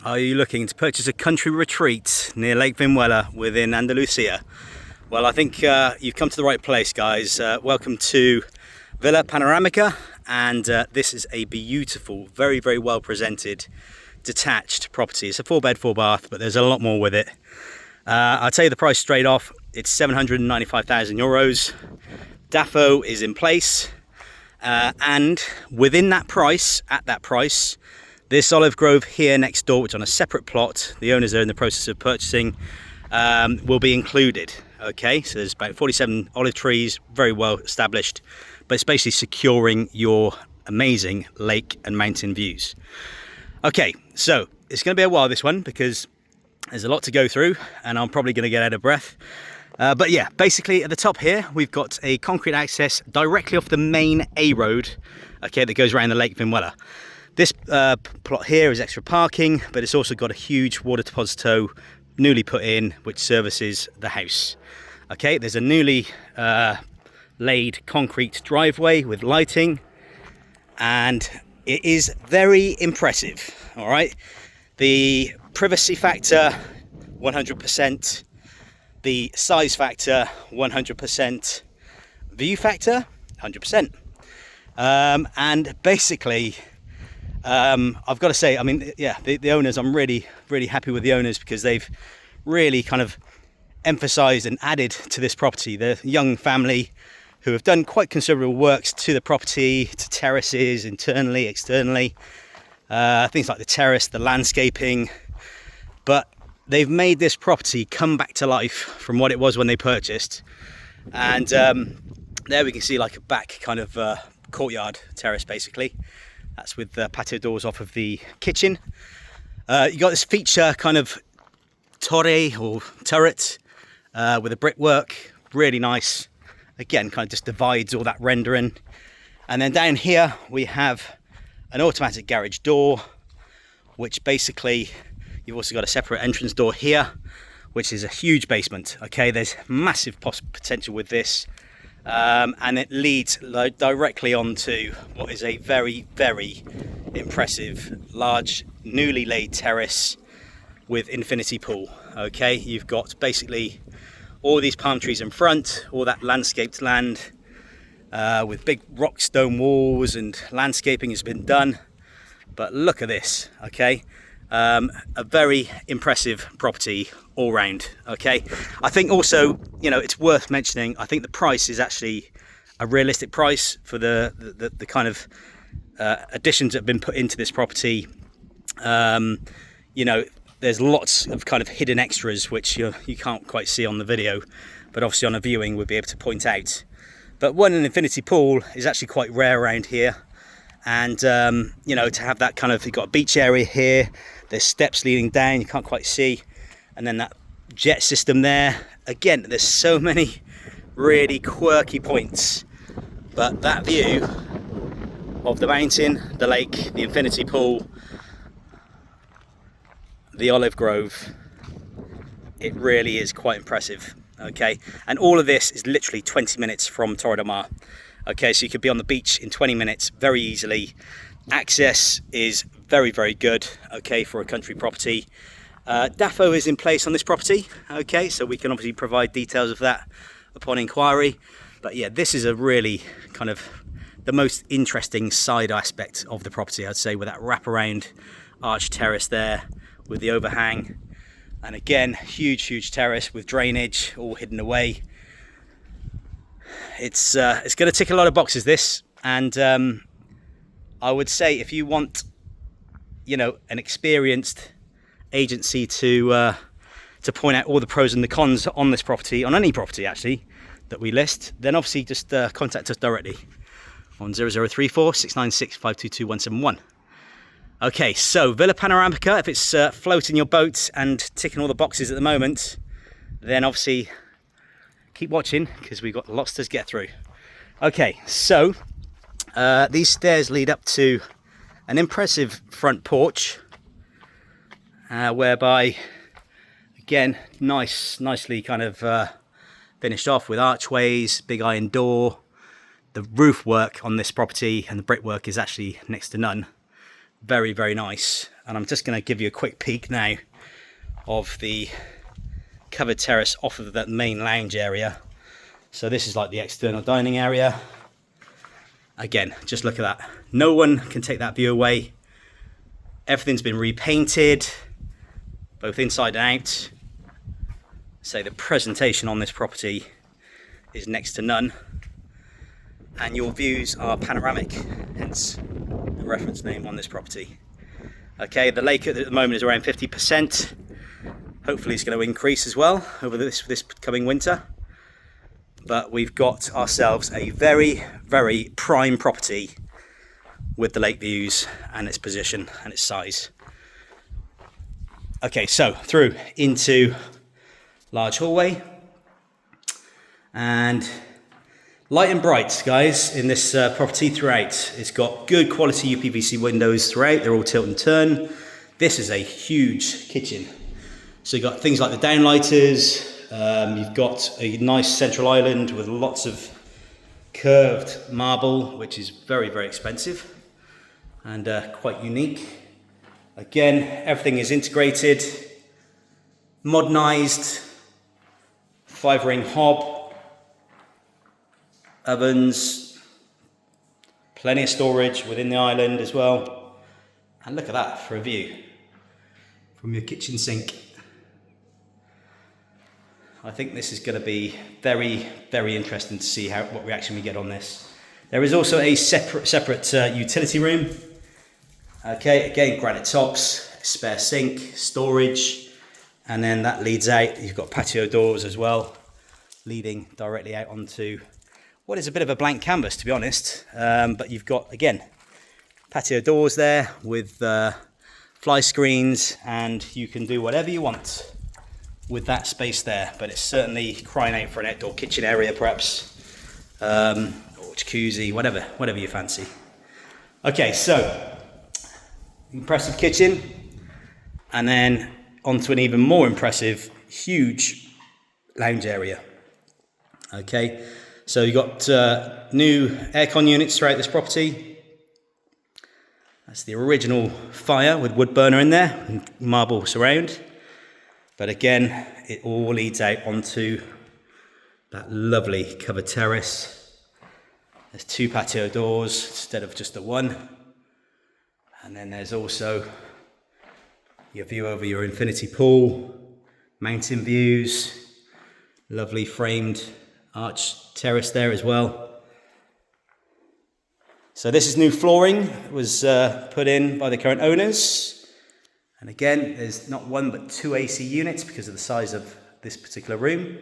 Are you looking to purchase a country retreat near Lake Viñuela within Andalucia? Well, I think you've come to the right place, guys. Welcome to Villa Panoramica, and this is a beautiful, very, very well presented, detached property. It's a 4-bed, 4-bath, but there's a lot more with it. I'll tell you the price straight off. It's 795,000 euros. DAFO is in place, and within that price, at that price, this olive grove here next door, which on a separate plot, the owners are in the process of purchasing, will be included. Okay, so there's about 47 olive trees, very well established, but it's basically securing your amazing lake and mountain views. Okay, so it's going to be a while, this one, because there's a lot to go through and I'm probably going to get out of breath. But yeah, basically at the top here, we've got a concrete access directly off the main A road, okay, that goes around the Lake Viñuela. This plot here is extra parking, but it's also got a huge water deposito newly put in, which services the house. Okay, there's a newly laid concrete driveway with lighting, and it is very impressive. All right, the privacy factor 100%, the size factor 100%, view factor 100%, and basically I've got to say, I mean, yeah, the owners, I'm really happy with the owners, because they've really kind of emphasized and added to this property. The young family who have done quite considerable works to the property, to terraces, internally, externally, things like the terrace, the landscaping, but they've made this property come back to life from what it was when they purchased. And there we can see like a back kind of courtyard terrace, basically. That's with the patio doors off of the kitchen. You got this feature kind of torre or turret with a brickwork, really nice. Again, kind of just divides all that rendering. And then down here we have an automatic garage door, which basically you've also got a separate entrance door here, which is a huge basement. Okay, there's massive potential with this. And it leads directly onto what is a very, very impressive, large, newly laid terrace with infinity pool. Okay, you've got basically all these palm trees in front, all that landscaped land with big rock stone walls, and landscaping has been done. But look at this, okay? A very impressive property all round. Okay, I think also, you know, it's worth mentioning, I think the price is actually a realistic price for the kind of additions that have been put into this property. You know, there's lots of kind of hidden extras which you can't quite see on the video, but obviously on a viewing we'll be able to point out. But an infinity pool is actually quite rare around here. And you know, to have that kind of, you've got a beach area here, there's steps leading down, you can't quite see, and then that jet system there. Again, there's so many really quirky points, but that view of the mountain, the lake, the infinity pool, the olive grove, it really is quite impressive. Okay, and all of this is literally 20 minutes from Torre del Mar. Okay, so you could be on the beach in 20 minutes very easily. Access is very, very good, okay, for a country property. DAFO is in place on this property, okay, so we can obviously provide details of that upon inquiry. But yeah, this is a really kind of the most interesting side aspect of the property, I'd say, with that wraparound arch terrace there with the overhang. And again, huge terrace with drainage all hidden away. It's going to tick a lot of boxes, this, and I would say if you want, you know, an experienced agency to point out all the pros and the cons on this property, on any property actually that we list, then obviously just contact us directly on 0034 696 522 171. Okay, so Villa Panoramica, if it's floating your boat and ticking all the boxes at the moment, then obviously keep watching, because we've got lots to get through. Okay, so these stairs lead up to an impressive front porch, whereby, again, nicely kind of finished off with archways, big iron door. The roof work on this property and the brickwork is actually next to none. Very, very nice. And I'm just going to give you a quick peek now of the covered terrace off of that main lounge area. So this is like the external dining area. Again, just look at that. No one can take that view away. Everything's been repainted, both inside and out. So the presentation on this property is next to none. And your views are panoramic, hence the reference name on this property. Okay, the lake at the moment is around 50%. Hopefully it's going to increase as well over this coming winter. But we've got ourselves a very, very prime property with the lake views and its position and its size. Okay, so through into large hallway, and light and bright, guys, in this property throughout. It's got good quality UPVC windows throughout. They're all tilt and turn. This is a huge kitchen. So you've got things like the downlighters. You've got a nice central island with lots of curved marble, which is very, very expensive and quite unique. Again, everything is integrated, modernised, 5-ring hob, ovens, plenty of storage within the island as well. And look at that for a view from your kitchen sink. I think this is going to be very, very interesting to see what reaction we get on this. There is also a separate utility room. Okay, again, granite tops, spare sink, storage, and then that leads out. You've got patio doors as well, leading directly out onto what is a bit of a blank canvas, to be honest. But you've got, again, patio doors there with fly screens, and you can do whatever you want with that space there. But it's certainly crying out for an outdoor kitchen area, perhaps, or jacuzzi, whatever you fancy. Okay, so impressive kitchen, and then onto an even more impressive, huge lounge area. Okay, so you've got new aircon units throughout this property. That's the original fire with wood burner in there and marble surround. But again, it all leads out onto that lovely covered terrace. There's 2 patio doors instead of just the one. And then there's also your view over your infinity pool, mountain views, lovely framed arch terrace there as well. So this is new flooring that was put in by the current owners. And again, there's not 1 but 2 AC units because of the size of this particular room.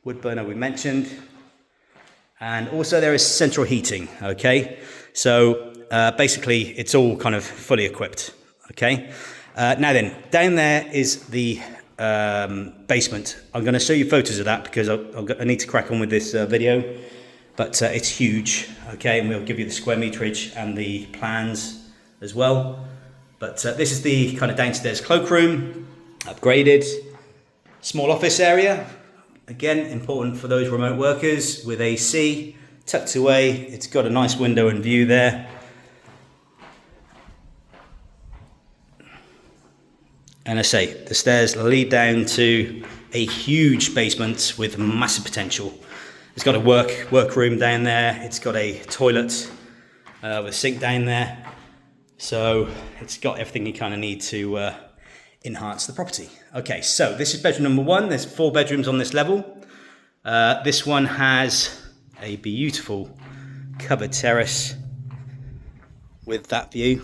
Wood burner we mentioned. And also there is central heating, okay? So basically it's all kind of fully equipped, okay? Now then, down there is the basement. I'm going to show you photos of that because I need to crack on with this video. But it's huge, okay? And we'll give you the square meterage and the plans as well. But this is the kind of downstairs cloakroom, upgraded. Small office area, again, important for those remote workers with AC, tucked away. It's got a nice window and view there. And I say, the stairs lead down to a huge basement with massive potential. It's got a workroom down there. It's got a toilet with a sink down there. So it's got everything you kind of need to enhance the property. Okay, so this is bedroom number 1. There's 4 bedrooms on this level. This one has a beautiful covered terrace with that view.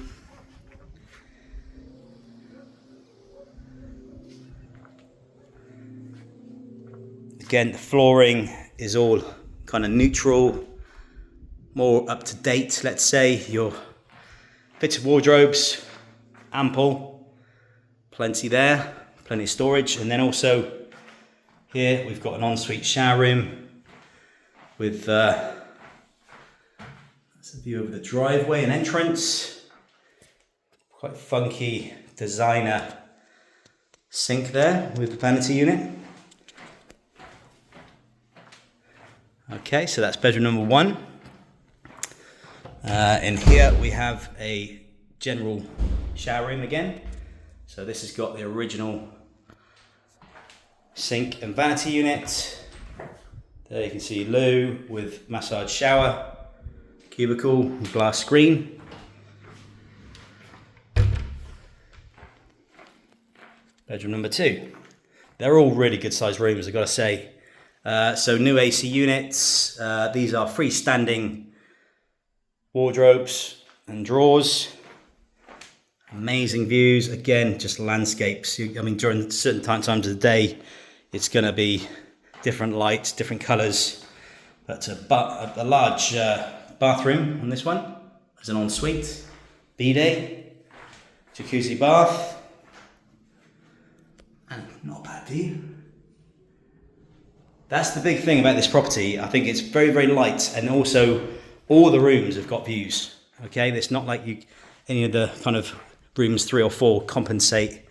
Again, the flooring is all kind of neutral, more up to date, let's say. Your fitted wardrobes, ample, plenty there, plenty of storage. And then also here we've got an ensuite shower room with that's a view of the driveway and entrance. Quite funky designer sink there with the vanity unit. Okay, so that's bedroom number 1. In here we have a general shower room again. So this has got the original sink and vanity unit. There you can see loo with massage shower, cubicle, glass screen. Bedroom number 2. They're all really good sized rooms, I've got to say. So new AC units. These are freestanding wardrobes and drawers. Amazing views. Again, just landscapes. I mean, during certain times of the day, it's going to be different lights, different colours. But a large bathroom on this one. There's an ensuite, bidet, jacuzzi bath. And not a bad view. That's the big thing about this property. I think it's very, very light, and also all the rooms have got views. Okay, it's not like any of the kind of rooms 3 or 4 compensate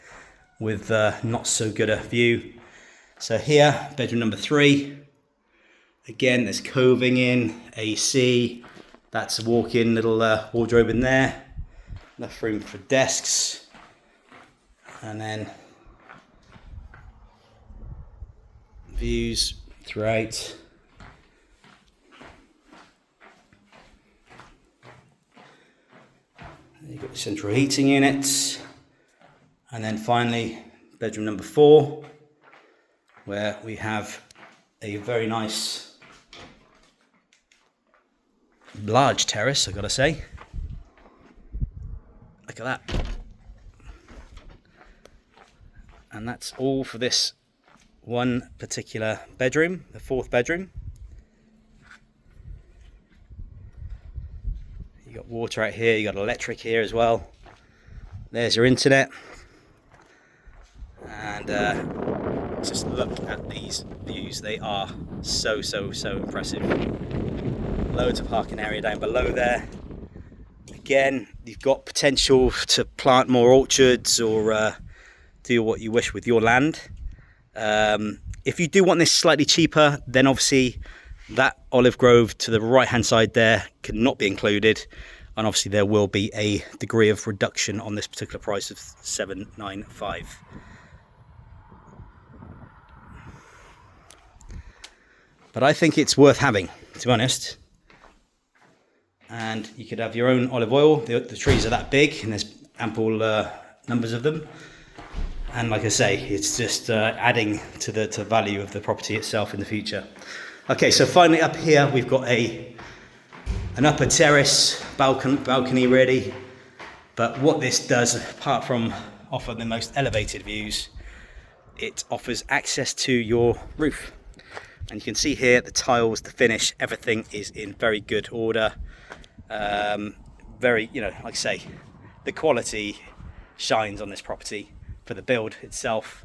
with not so good a view. So here, bedroom number 3. Again, there's coving in, AC. That's a walk-in little wardrobe in there. Enough room for desks, and then views throughout. You've got the central heating units, and then finally bedroom number 4, where we have a very nice large terrace, I've got to say. Look at that. And that's all for this one particular bedroom, the 4th bedroom. You got water out here, you got electric here as well. There's your internet. And just look at these views. They are so impressive. Loads of parking area down below there. Again, you've got potential to plant more orchards or do what you wish with your land. If you do want this slightly cheaper, then obviously that olive grove to the right hand side there cannot be included, and obviously there will be a degree of reduction on this particular price of 795. But I think it's worth having, to be honest. And you could have your own olive oil. The trees are that big and there's ample numbers of them. And like I say, it's just adding to the value of the property itself in the future. Okay, so finally up here we've got an upper terrace balcony really. But what this does, apart from offer the most elevated views, it offers access to your roof. And you can see here the tiles, the finish, everything is in very good order. Very, like I say, the quality shines on this property for the build itself,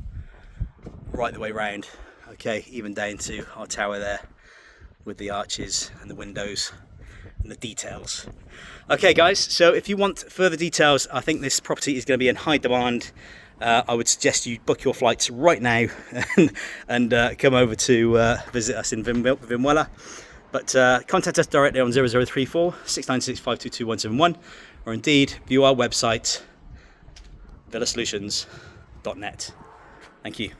right the way round. Okay, even down to our tower there with the arches and the windows and the details. Okay guys, so if you want further details, I think this property is going to be in high demand. I would suggest you book your flights right now and come over to visit us in Viñuela. But contact us directly on 0034 696 522 171, or indeed view our website VillaSolutions.net. Thank you.